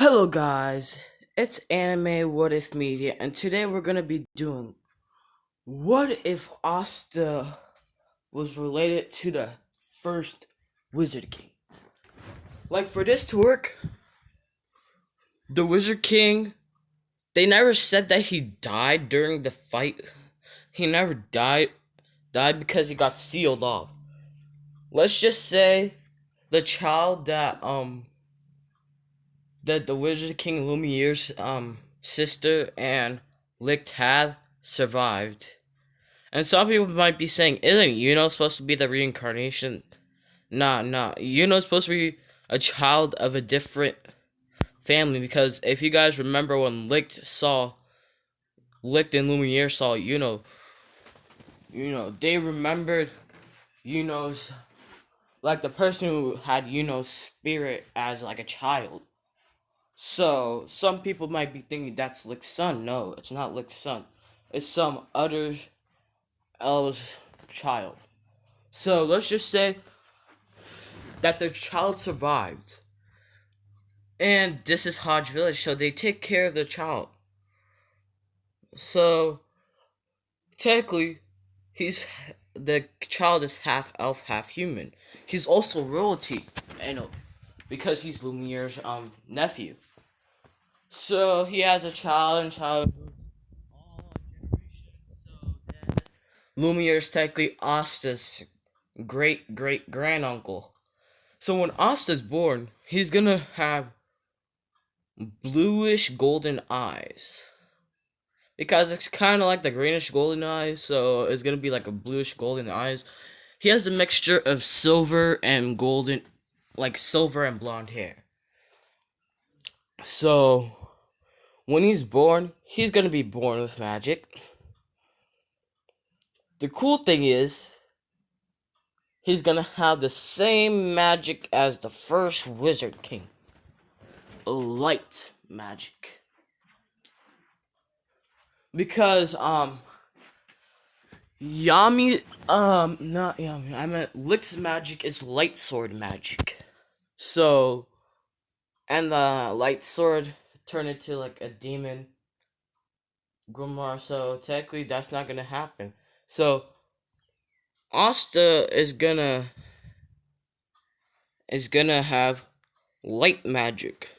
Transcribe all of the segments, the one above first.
Hello guys, it's Anime What If Media, and today we're gonna be doing what if Asta was related to the first Wizard King. Like for this to work, the Wizard King, they never said that he died during the fight. He never died because he got sealed off. Let's just say the child that the Wizard King Lumiere's sister and Licht have survived. And some people might be saying, isn't supposed to be the reincarnation? Nah. Supposed to be a child of a different family, because if you guys remember when Licht and Lumiere saw, they remembered, like the person who had, spirit as like a child. So, some people might be thinking that's Licht's son. No, it's not Licht's son. It's some other elf's child. So, let's just say that their child survived. And this is Hodge Village, so they take care of the child. So, technically, the child is half elf, half human. He's also royalty, because he's Lumiere's nephew. So he has a child, and child all generations. So then Lumiere is technically Asta's great great granduncle. So when Asta's born, he's gonna have bluish golden eyes. Because it's kind of like the greenish golden eyes, so it's gonna be like a bluish golden eyes. He has a mixture of silver and golden, like silver and blonde hair. So when he's born, he's gonna be born with magic. The cool thing is, he's gonna have the same magic as the first Wizard King. Light magic. Because, not Yami, I meant Licht's magic is light sword magic. So, and the light sword turned into like a demon Grimoire, so technically that's not gonna happen. So, Asta is gonna have light magic.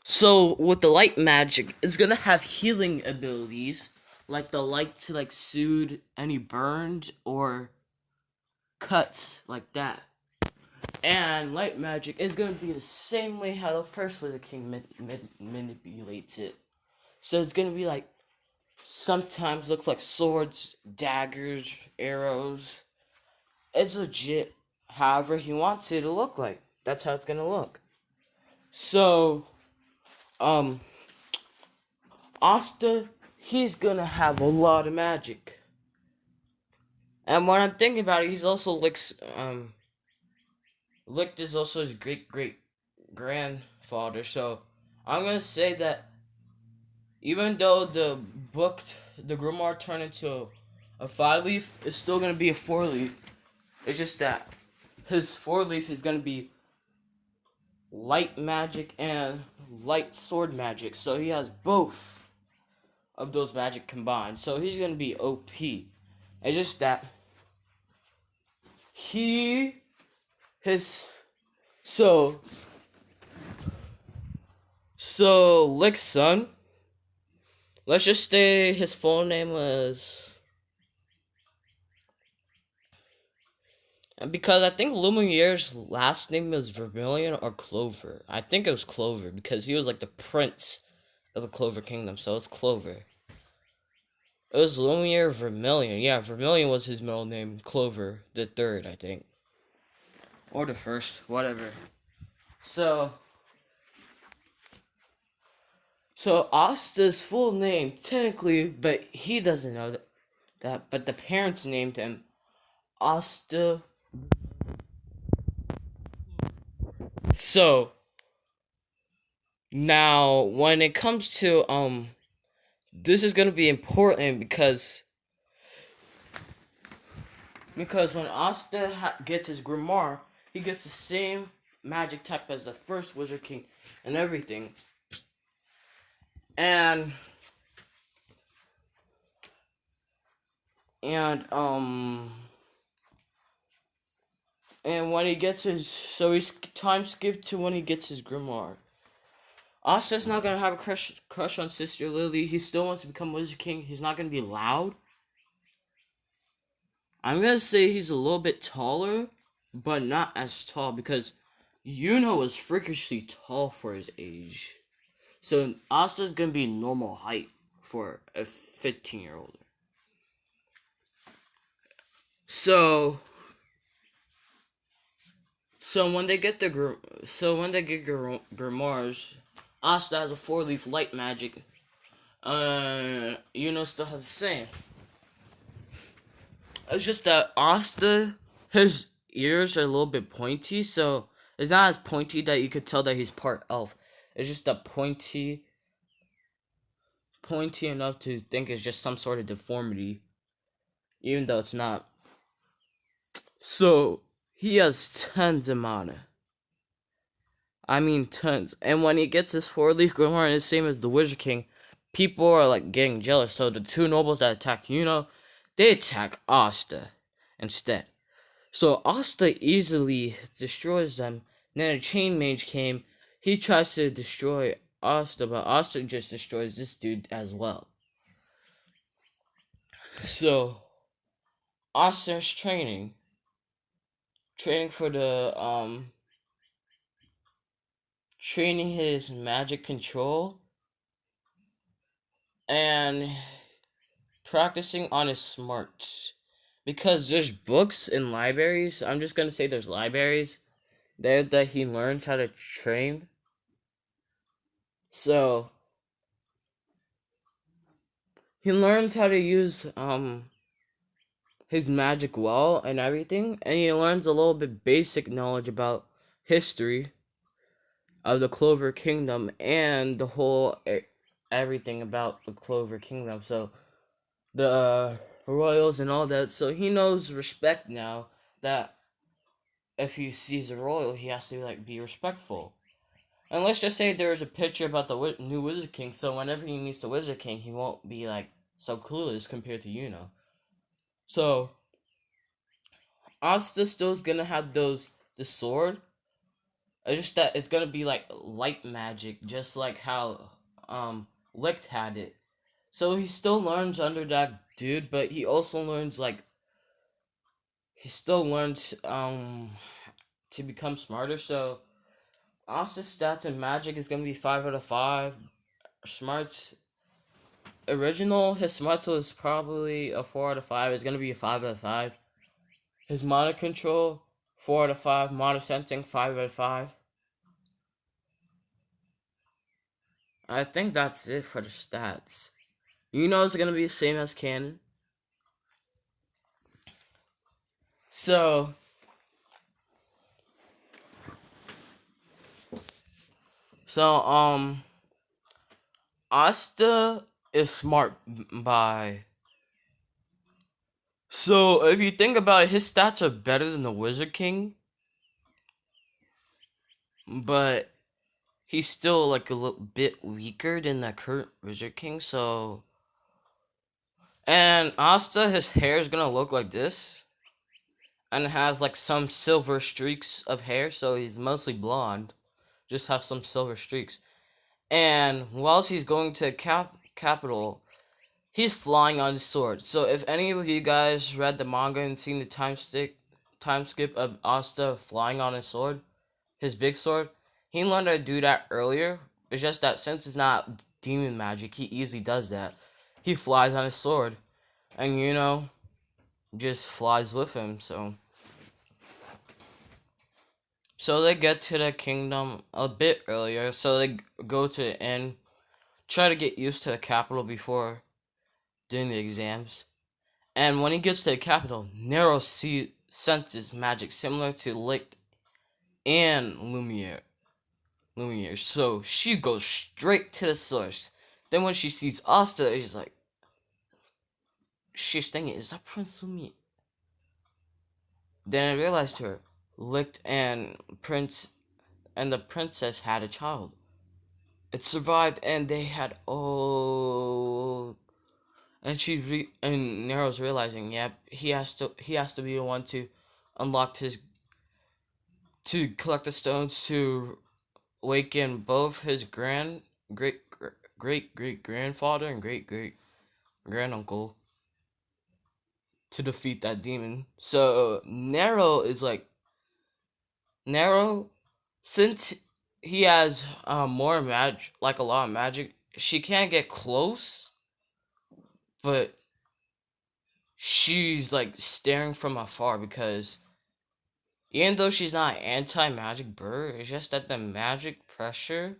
So with the light magic, it's gonna have healing abilities, like the light to like soothe any burns or cuts like that. And light magic is gonna be the same way how the first Wizard King manipulates it. So it's gonna be like sometimes look like swords, daggers, arrows. It's legit. However he wants it to look like. That's how it's gonna look. So um Asta, he's gonna have a lot of magic. And when I'm thinking about it, he's also Licht is also his great great grandfather. So I'm gonna say that even though the grimoire turned into a 5-leaf, it's still gonna be a 4-leaf. It's just that his 4-leaf is gonna be light magic and light sword magic. So he has both of those magic combined. So he's gonna be OP. It's just that he his so so Lick's son. Let's just say his full name was, and because I think Lumiere's last name was Vermilion or Clover. I think it was Clover because he was like the prince of the Clover Kingdom, so it's Clover. It was Lumiere Vermilion. Yeah, Vermilion was his middle name. Clover the third, I think. Or the first, whatever. So Asta's full name, technically, but he doesn't know that, but the parents named him Asta. So now when it comes to this is gonna be important because when Asta gets his grimoire, he gets the same magic type as the first Wizard King and everything. And and um and when he gets his, so he's time skipped to when he gets his grimoire. Asta's not gonna have a crush on Sister Lily. He still wants to become Wizard King. He's not gonna be loud. I'm gonna say he's a little bit taller, but not as tall because Yuno was freakishly tall for his age. So Asta's gonna be normal height for a 15-year-old. So when they get grimoires, Asta has a 4-leaf light magic. Yuno still has the same. It's just that Asta, his ears are a little bit pointy, so it's not as pointy that you could tell that he's part elf. It's just a pointy enough to think it's just some sort of deformity, even though it's not. So he has tons of mana. I mean tons. And when he gets his 4-leaf grimoire, it's the same as the Wizard King, people are like getting jealous. So the two nobles that attack Yuno, they attack Asta instead. So Asta easily destroys them. Then a chain mage came. He tries to destroy Asta, but Asta just destroys this dude as well. So Asta's training for the training his magic control and practicing on his smarts. Because there's books in libraries. I'm just gonna say there's libraries there that he learns how to train. So he learns how to use his magic well and everything, and he learns a little bit basic knowledge about history of the Clover Kingdom and the whole everything about the Clover Kingdom. So the royals and all that. So he knows respect now, that if he sees a royal, he has to be respectful. And let's just say there's a picture about the new Wizard King, so whenever he meets the Wizard King, he won't be so clueless compared to Yuno. So Asta still's gonna have the sword. It's just that it's gonna be light magic, just like how Licht had it. So he still learns under that dude, but he also learns he still learns to become smarter. So Asta's stats and magic is gonna be 5 out of 5. Smarts his smarts was probably a 4 out of 5. It's gonna be a 5 out of 5. His mana control 4 out of 5. Mana sensing 5 out of 5. I think that's it for the stats. It's gonna be the same as canon. So Asta is smart by. So if you think about it, his stats are better than the Wizard King, but he's still a little bit weaker than the current Wizard King. So, and Asta, his hair is gonna look like this, and it has some silver streaks of hair. So he's mostly blonde, just have some silver streaks. And whilst he's going to capital, he's flying on his sword. So if any of you guys read the manga and seen the time skip of Asta flying on his sword, his big sword, he learned how to do that earlier. It's just that since it's not demon magic, he easily does that. He flies on his sword, and just flies with him. So they get to the kingdom a bit earlier. So they go to the inn, try to get used to the capital before doing the exams. And when he gets to the capital, Nero senses magic similar to Licht and Lumiere. So she goes straight to the source. Then when she sees Asta, she's thinking, is that Prince Lumiere? Then I realized Licht and Prince and the princess had a child. It survived, and they had and Nero's realizing, yep, he has to be the one to unlock his to collect the stones to awaken both his great grandfather and great granduncle to defeat that demon. So Nero, since he has more magic, like a lot of magic, she can't get close, but she's like staring from afar because even though she's not an anti-magic bird, it's just that the magic pressure.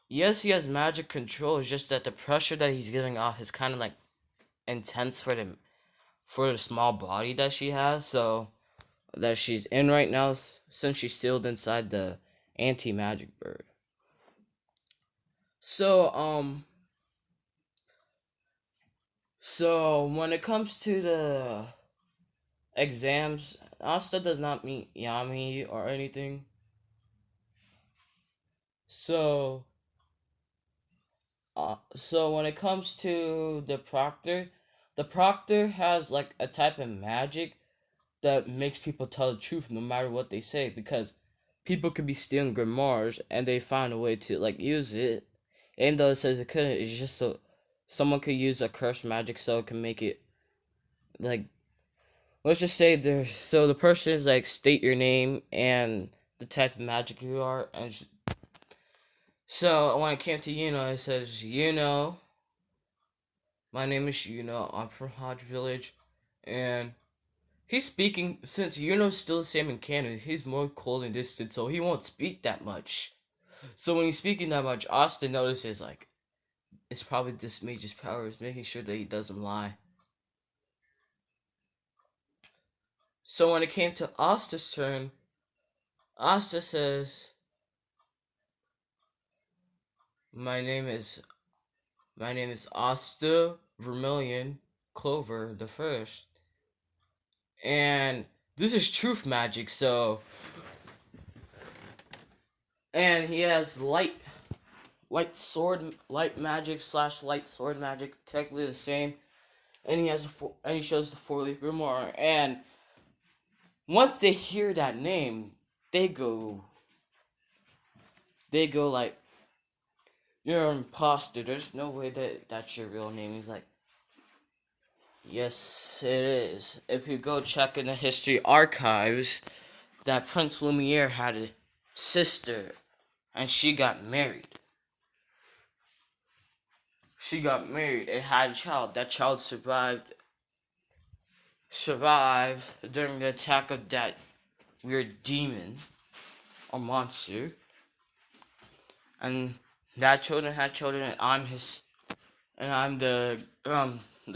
Yes, he has magic control. It's just that the pressure that he's giving off is kind of like intense for the small body that she has. So that she's in right now, since she's sealed inside the anti-magic bird. So so when it comes to the exams, Asta does not meet Yami or anything. So so when it comes to the proctor has like a type of magic that makes people tell the truth no matter what they say, because people could be stealing grimoires and they find a way to like use it. Even though it says it couldn't, it's just so someone could use a cursed magic so it can make it like, let's just say there, so the person is like, state your name and the type of magic you are, and so when it came to it says, my name is I'm from Hodge Village, and he's speaking, since Yuno's still the same in Canada, he's more cold and distant, so he won't speak that much. So when he's speaking that much, Austin notices, like, it's probably this mage's powers, making sure that he doesn't lie. So when it came to Asta's turn, Asta says, my name is Asta Vermilion Clover the First. And this is truth magic, so, and he has light magic / light sword magic, technically the same. And he shows the 4-leaf grimoire, and once they hear that name, they go like, you're an imposter. There's no way that that's your real name. He's like, yes, it is. If you go check in the history archives, that Prince Lumiere had a sister, and she got married. And had a child. That child survived during the attack of that weird demon or monster. And that children had children, and I'm the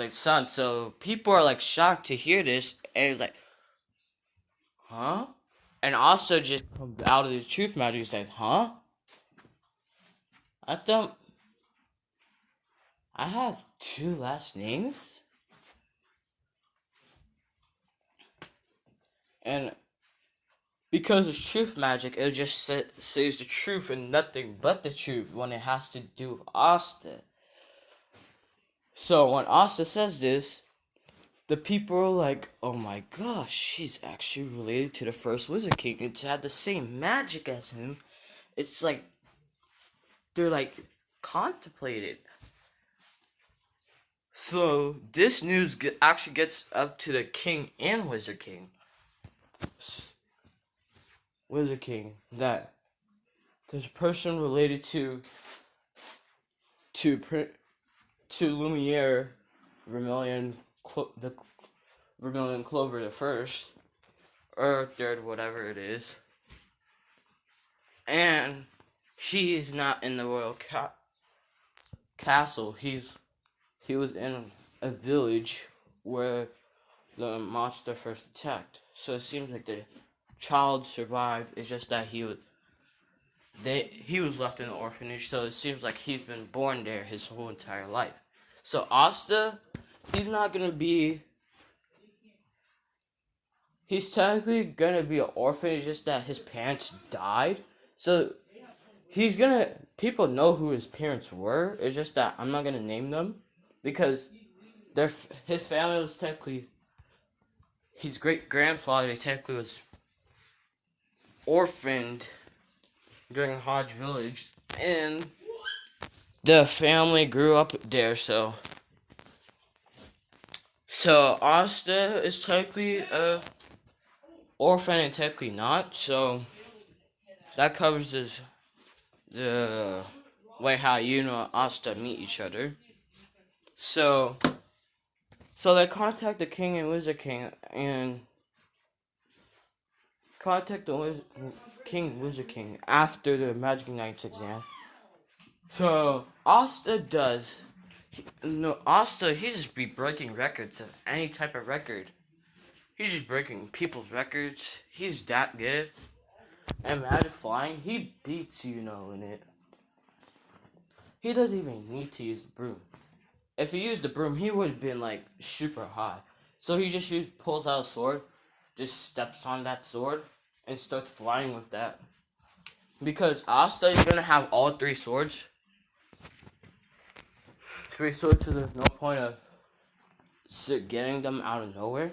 son. So people are like shocked to hear this, and it's like, huh? And also just comes out of the truth magic and says, huh? I thought I have 2 last names? And because it's truth magic, it just says the truth and nothing but the truth when it has to do with Asta. So when Asta says this, the people are like, oh my gosh, she's actually related to the first Wizard King. It's had the same magic as him. It's like, they're like, contemplated. So this news actually gets up to the king and Wizard King. That there's a person related to Lumiere Vermilion the Vermilion Clover the First or third, whatever it is, and he's not in the royal castle. He was in a village where the monster first attacked. So it seems like the child survived. It's just that he was left in an orphanage. So it seems like he's been born there his whole entire life. So Asta, he's not gonna be he's technically gonna be an orphan. It's just that his parents died, so he's gonna. People know who his parents were. It's just that I'm not gonna name them because his family was technically his great grandfather. Technically was orphaned during Hodge Village, and the family grew up there. So Asta is technically a orphan and technically not. So that covers the way how you know Asta meet each other. So they contact the king and wizard king and contact the wizard king after the magic knights exam. So Asta does. Asta, he just be breaking records of any type of record. He's just breaking people's records. He's that good. And magic flying, he beats you know in it. He doesn't even need to use the broom. If he used the broom, he would have been like super high. So he just pulls out a sword, just steps on that sword, and starts flying with that. Because Asta is gonna have all three swords. Three swords, so there's no point of getting them out of nowhere.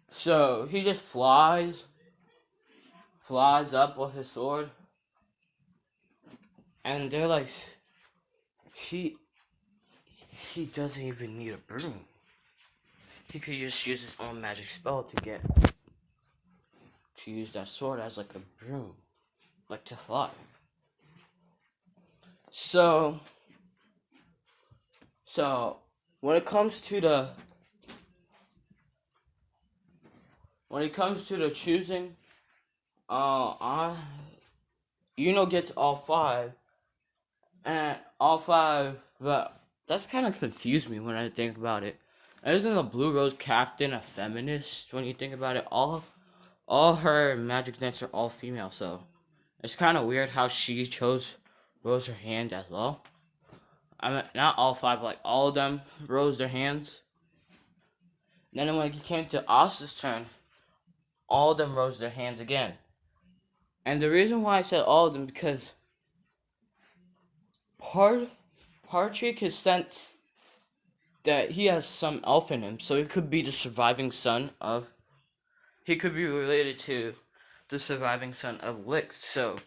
So he just flies up with his sword, and they're like, he doesn't even need a broom. He could just use his own magic spell to use that sword as like a broom, like to fly. So when it comes to the choosing, gets all five, and all five, but that's kind of confused me when I think about it. Isn't the Blue Rose Captain a feminist? When you think about it, all her magic knights are all female, so it's kind of weird how she rose her hand as well. I mean, not all five, like all of them rose their hands. Then when it came to Asta's turn, all of them rose their hands again. And the reason why I said all of them because Partry could sense that he has some elf in him, so he could be the surviving son of. He could be related to the surviving son of Lick. So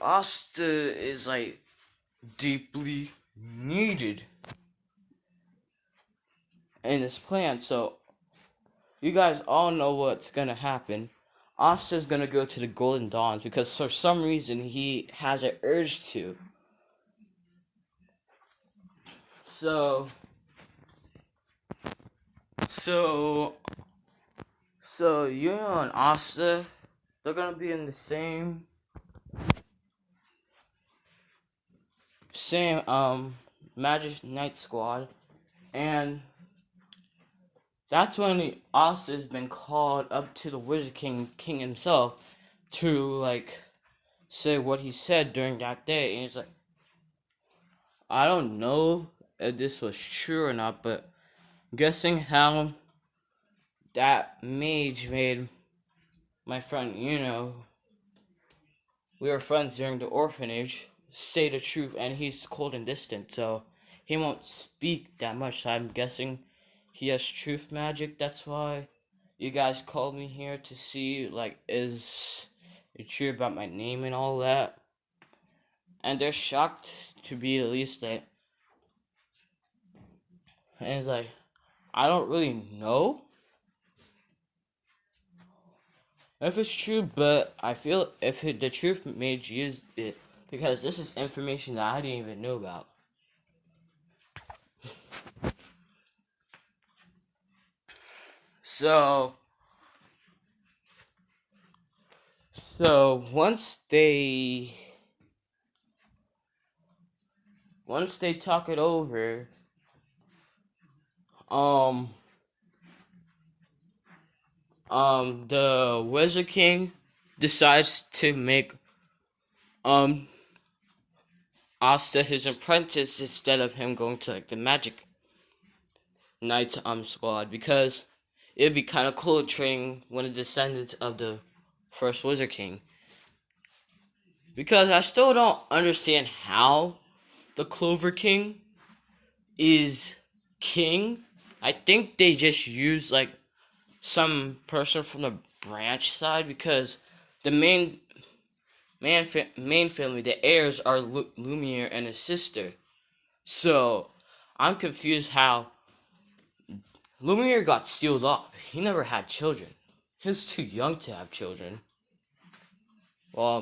Asta is like deeply needed in this plan. So you guys all know what's gonna happen. Asta's gonna go to the Golden Dawns because for some reason he has an urge to. So Yuno and Asta, they're gonna be in the same Magic Knight squad, and that's when Asta has been called up to the Wizard King himself to like say what he said during that day, and he's like, I don't know if this was true or not, but guessing how that mage made my friend, we were friends during the orphanage, say the truth, and he's cold and distant, so he won't speak that much. So I'm guessing he has truth magic. That's why you guys called me here to see, like, is it true about my name and all that? And they're shocked to be at least that. And it's like, I don't really know if it's true, but I feel if the truth mage used it, because this is information that I didn't even know about. So once they talk it over, the Wizard King decides to make Asta his apprentice instead of him going to like the Magic Knights squad, because it'd be kind of cool training one of the descendants of the first Wizard King. Because I still don't understand how the Clover King is king. I think they just use like some person from the branch side, because the main family, the heirs are Lumiere and his sister. So I'm confused how Lumiere got sealed off. He never had children. He was too young to have children. Well,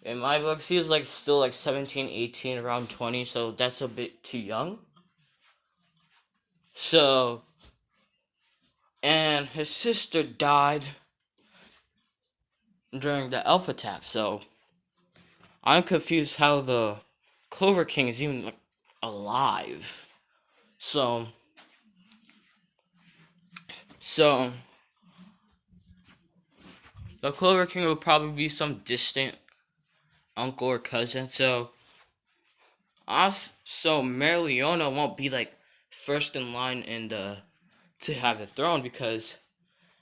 in my books, he was like still like 17, 18, around 20, so that's a bit too young. So, and his sister died during the elf attack, so I'm confused how the Clover King is even like alive. So the Clover King will probably be some distant uncle or cousin. So Merliona won't be like first in line to have the throne, because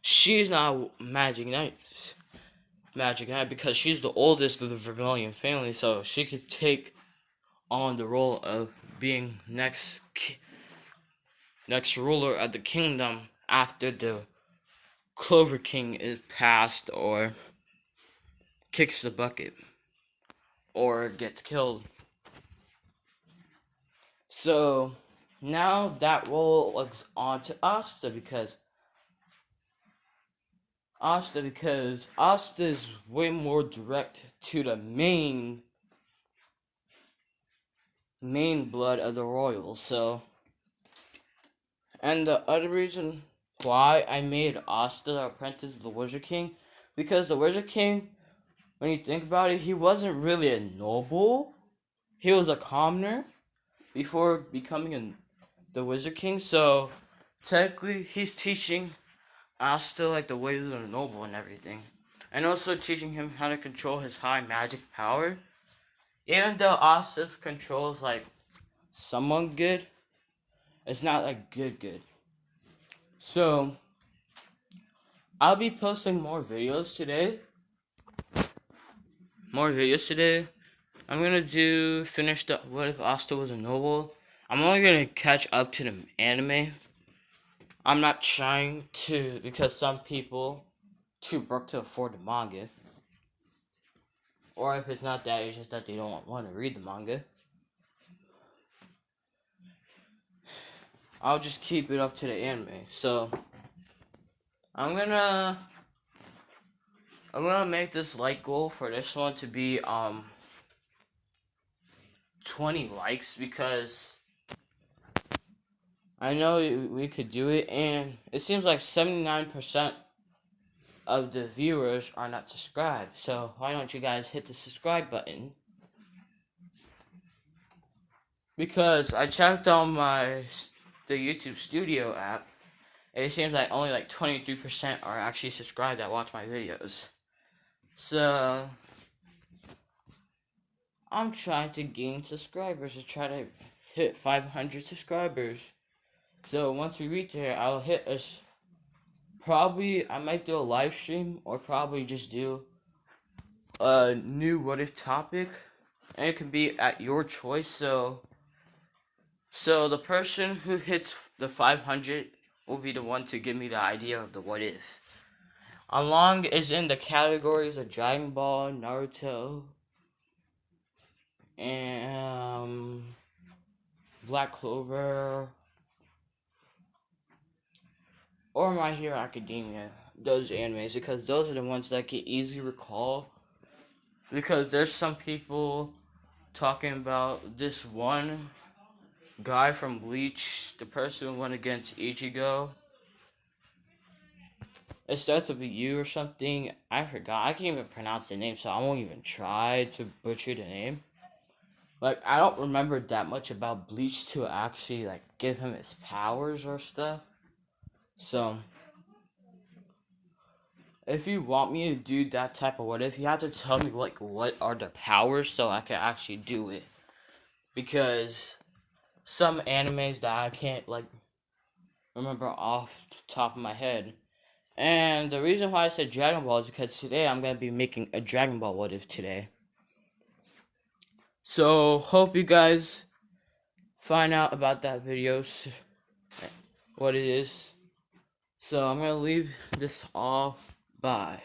she's not Magic Knight, because she's the oldest of the Vermilion family, so she could take on the role of being next ruler of the kingdom after the Clover King is passed or kicks the bucket or gets killed. So now that role looks on to Asta, because Asta is way more direct to the main blood of the royals. So, and the other reason why I made Asta the apprentice of the Wizard King, because the Wizard King, when you think about it, he wasn't really a noble. He was a commoner before becoming the Wizard King. So technically, he's teaching Asta like the ways of a noble and everything, and also teaching him how to control his high magic power. Even though Asta's control is like somewhat good, it's not like good. So I'll be posting more videos today. I'm gonna finish the What If Asta Was a Noble. I'm only gonna catch up to the anime. I'm not trying to, because some people too broke to afford the manga. Or if it's not that, it's just that they don't want to read the manga. I'll just keep it up to the anime. So I'm gonna make this like goal for this one to be 20 likes, because I know we could do it, and it seems like 79% of the viewers are not subscribed. So why don't you guys hit the subscribe button? Because I checked on the YouTube Studio app, and it seems like only like 23% are actually subscribed that watch my videos. So I'm trying to gain subscribers to try to hit 500 subscribers. So once we reach there, I'll hit us. Probably I might do a live stream, or probably just do a new what if topic, and it can be at your choice. So the person who hits the 500 will be the one to give me the idea of the what if. Along is in the categories of Dragon Ball, Naruto, and Black Clover, or My Hero Academia. Those animes, because those are the ones that I can easily recall. Because there's some people talking about this one guy from Bleach, the person who went against Ichigo. It starts with a U or something. I forgot. I can't even pronounce the name, so I won't even try to butcher the name. Like, I don't remember that much about Bleach to actually, like, give him his powers or stuff. So if you want me to do that type of what if, you have to tell me, like, what are the powers so I can actually do it. Because some animes that I can't like remember off the top of my head. And the reason why I said Dragon Ball is because today I'm gonna be making a Dragon Ball what if today. So hope you guys find out about that video, what it is. So I'm gonna leave this all. Bye.